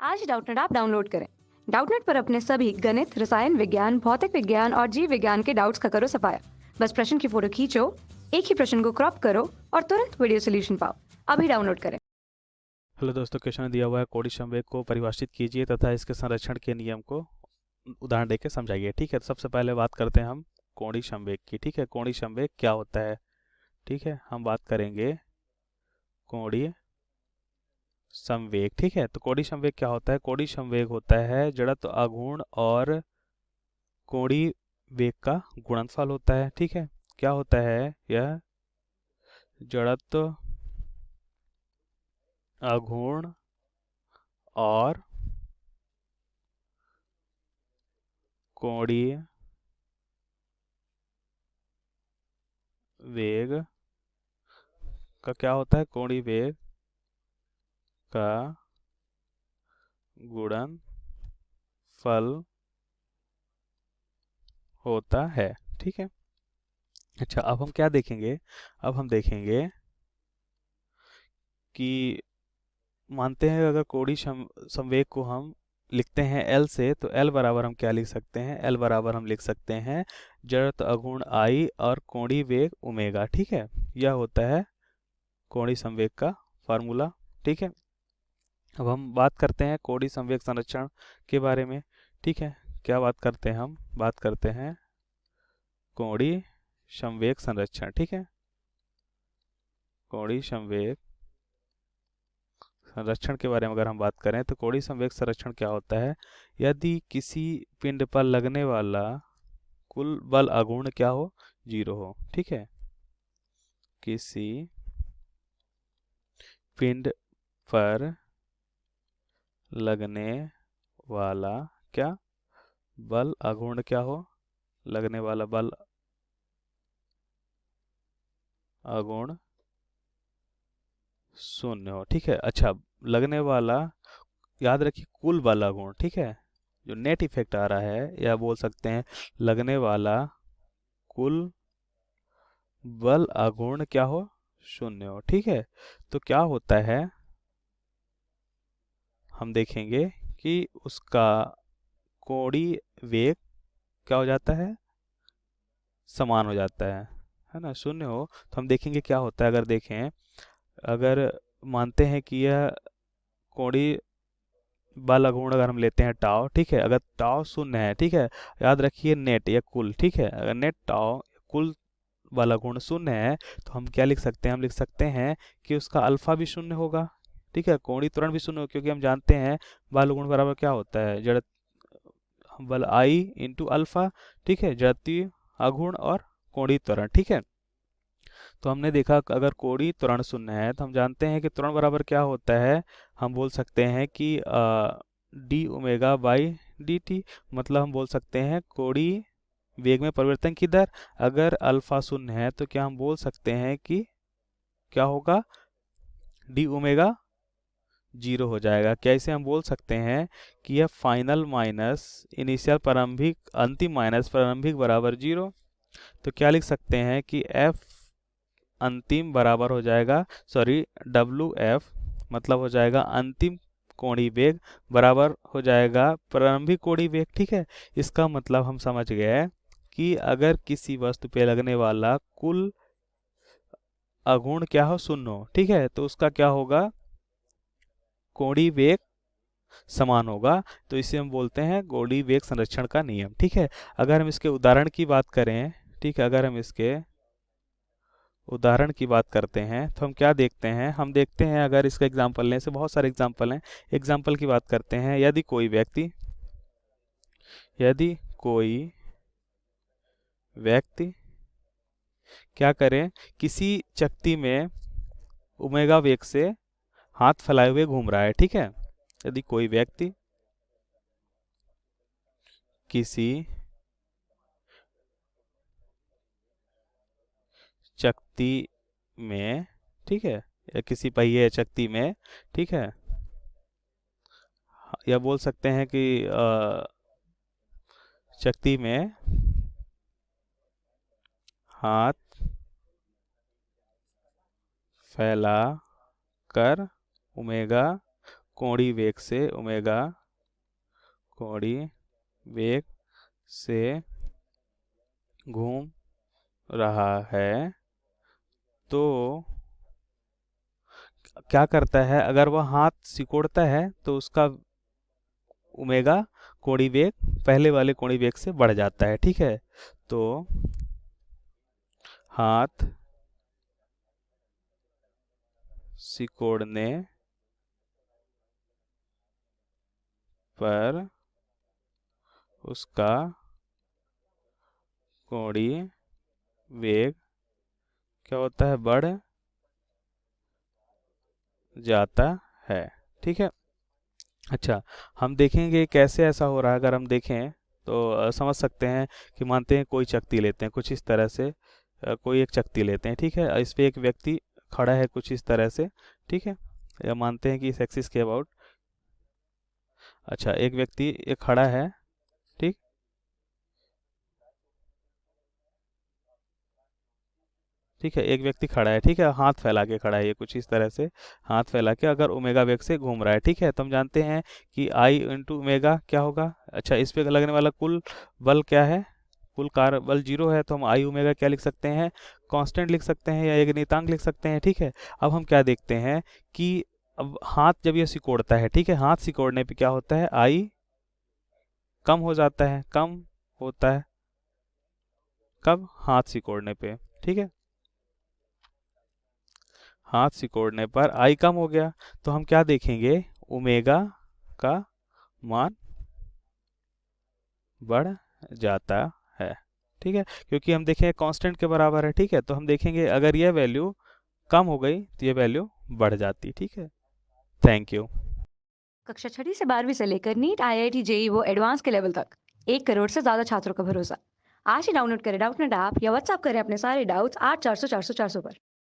आज Doubtnut app download करें। Doubtnut पर अपने सभी गणित, रसायन विज्ञान, भौतिक विज्ञान और जीव विज्ञान के डाउट्स का करो सफाया। बस प्रश्न की फोटो खींचो, एक ही प्रश्न को क्रॉप करो और तुरंत वीडियो सोल्यूशन पाओ। अभी डाउनलोड करें। हेलो दोस्तों, क्वेश्चन में दिया हुआ है कोड़ी संवेग को परिभाषित कीजिए तथा इसके संरक्षण के नियम को उदाहरण देके समझाइए। ठीक है, तो सबसे पहले बात करते हैं हम कोणी संवेग की। ठीक है, कोणी संवेग क्या होता है? ठीक है, हम बात करेंगे कोणीय संवेग। ठीक है, तो कोणी संवेग क्या होता है? कोणी संवेग होता है जड़त्व आघूर्ण और कोणीय वेग का गुणनफल होता है। ठीक है, क्या होता है यह? जड़त्व आघूर्ण और कोणीय वेग का क्या होता है? कोणीय वेग का गुणनफल होता है। ठीक है, अच्छा, अब हम क्या देखेंगे? अब हम देखेंगे कि मानते हैं अगर कोड़ी संवेग को हम लिखते हैं L से, तो L बराबर हम क्या लिख सकते हैं? L बराबर हम लिख सकते हैं जड़त्व आघूर्ण I और कोणीय वेग ओमेगा। ठीक है, यह होता है कोणी संवेग का फार्मूला। ठीक है, अब हम बात करते हैं कोणी संवेग संरक्षण के बारे में। ठीक है, क्या बात करते हैं? हम बात करते हैं कोणी संवेग संरक्षण। ठीक है, कोणी संवेग संरक्षण के बारे में अगर हम बात करें तो कोणी संवेग संरक्षण क्या होता है? यदि किसी पिंड पर लगने वाला कुल बल आघूर्ण क्या हो? 0 हो। ठीक है, किसी पिंड पर लगने वाला क्या बल आघूर्ण क्या हो? लगने वाला बल आघूर्ण 0 हो। ठीक है, अच्छा, लगने वाला, याद रखिए कुल बल आघूर्ण। ठीक है, जो नेट इफेक्ट आ रहा है, या बोल सकते हैं लगने वाला कुल बल आघूर्ण क्या हो? 0 हो। ठीक है, तो क्या होता है? हम देखेंगे कि उसका कोणीय वेग क्या हो जाता है? समान हो जाता है ना? 0 हो तो हम देखेंगे क्या होता है। अगर देखें, अगर मानते हैं कि यह कोणीय बल आघूर्ण अगर हम लेते हैं टाव। ठीक है, अगर टाव 0 है, ठीक है, याद रखिए नेट या कुल। ठीक है, अगर नेट टाव कुल वाला गुण 0 है तो हम क्या लिख सकते हैं? हम लिख सकते हैं कि उसका अल्फा भी 0 होगा। ठीक है, कोणीय त्वरण भी 0 होगा, क्योंकि हम जानते हैं बल गुण बराबर क्या होता है? जड़ बल आई इंटू अल्फा। ठीक है, जड़त्वीय आघूर्ण और कोणीय त्वरण। ठीक है, तो हमने देखा अगर कोणीय त्वरण 0 है तो हम जानते हैं कि त्वरण बराबर क्या होता है? हम बोल सकते हैं कि D omega by D T. मतलब हम बोल सकते हैं कोणीय वेग में परिवर्तन की दर अगर अल्फा 0 है तो क्या हम बोल सकते हैं कि क्या होगा? डी ओमेगा 0 हो जाएगा। क्या इसे हम बोल सकते हैं कि यह फाइनल माइनस इनिशियल प्रारंभिक, अंतिम माइनस प्रारंभिक बराबर 0? तो क्या लिख सकते हैं कि एफ अंतिम बराबर हो जाएगा, सॉरी, डब्ल्यू एफ मतलब हो जाएगा अंतिम कोणीय वेग बराबर हो जाएगा प्रारंभिक कोणीय वेग। ठीक है, इसका मतलब हम समझ गए कि अगर किसी वस्तु पे लगने वाला कुल आघूर्ण क्या हो? 0 हो। ठीक है, तो उसका क्या होगा? कोणीय वेग समान होगा। तो इसे हम बोलते हैं कोणीय वेग संरक्षण का नियम। ठीक है, अगर हम इसके उदाहरण की बात करें, ठीक है, अगर हम इसके उदाहरण की बात करते हैं तो हम क्या देखते हैं? हम देखते हैं, अगर इसका एग्जाम्पल लें, से बहुत सारे एग्जाम्पल हैं, एग्जाम्पल की बात करते हैं। यदि कोई व्यक्ति क्या करें? किसी चकती में ओमेगा वेग से हाथ फैलाए हुए घूम रहा है। ठीक है, यदि कोई व्यक्ति किसी चकती में, ठीक है, या किसी पहिए या चकती में, ठीक है, या बोल सकते हैं कि चकती में हाथ फैला कर ओमेगा कोणीय वेग से ओमेगा कोणीय वेग से घूम रहा है, तो क्या करता है, अगर वह हाथ सिकोड़ता है तो उसका ओमेगा कोणीय वेग पहले वाले कोणीय वेग से बढ़ जाता है। ठीक है, तो हाथ सिकोड़ने पर उसका कोणीय वेग क्या होता है, बढ़ जाता है। ठीक है, अच्छा, हम देखेंगे कैसे ऐसा हो रहा है। अगर हम देखें तो समझ सकते हैं कि मानते हैं कोई चकती लेते हैं कुछ इस तरह से, कोई एक चकती लेते हैं। ठीक है, इस पे एक व्यक्ति खड़ा है कुछ इस तरह से। ठीक है, या मानते हैं कि इस एक्सिस के अबाउट, अच्छा, एक व्यक्ति एक खड़ा है। ठीक, ठीक है, एक व्यक्ति खड़ा है। ठीक है, हाथ फैला के खड़ा है, ये कुछ इस तरह से हाथ फैला के अगर ओमेगा वेग से घूम रहा है। ठीक है, तो हम जानते हैं कि आई इंटू ओमेगा क्या होगा। अच्छा, इस पे लगने वाला कुल बल क्या है, कुल कार बल 0 है, तो हम आई ओमेगा क्या लिख सकते हैं, कांस्टेंट लिख सकते हैं या एक नियतांक लिख सकते हैं। ठीक है, अब हम क्या देखते हैं कि अब हाथ जब ये सिकोड़ता है, ठीक है, हाथ सिकोड़ने पे क्या होता है, आई कम हो जाता है, कम होता है कब, हाथ सिकोड़ने पे। ठीक है, हाथ सिकोड़ने पर आई कम हो गया, तो हम क्या देखेंगे, ओमेगा का मान बढ़ जाता है। ठीक है, क्योंकि हम देखें कांस्टेंट के बराबर है। ठीक है, तो हम देखेंगे अगर यह वैल्यू कम हो गई तो ये वैल्यू बढ़ जाती। ठीक है, थैंक यू। कक्षा 6वीं से 12वीं से लेकर नीट, IIT, JEE वो एडवांस के लेवल तक 1 करोड़ से ज्यादा छात्रों का भरोसा। आज ही डाउनलोड करें डाउटनेट ऐप या व्हाट्सएप करें अपने सारे डाउट्स 8400 400 400 पर।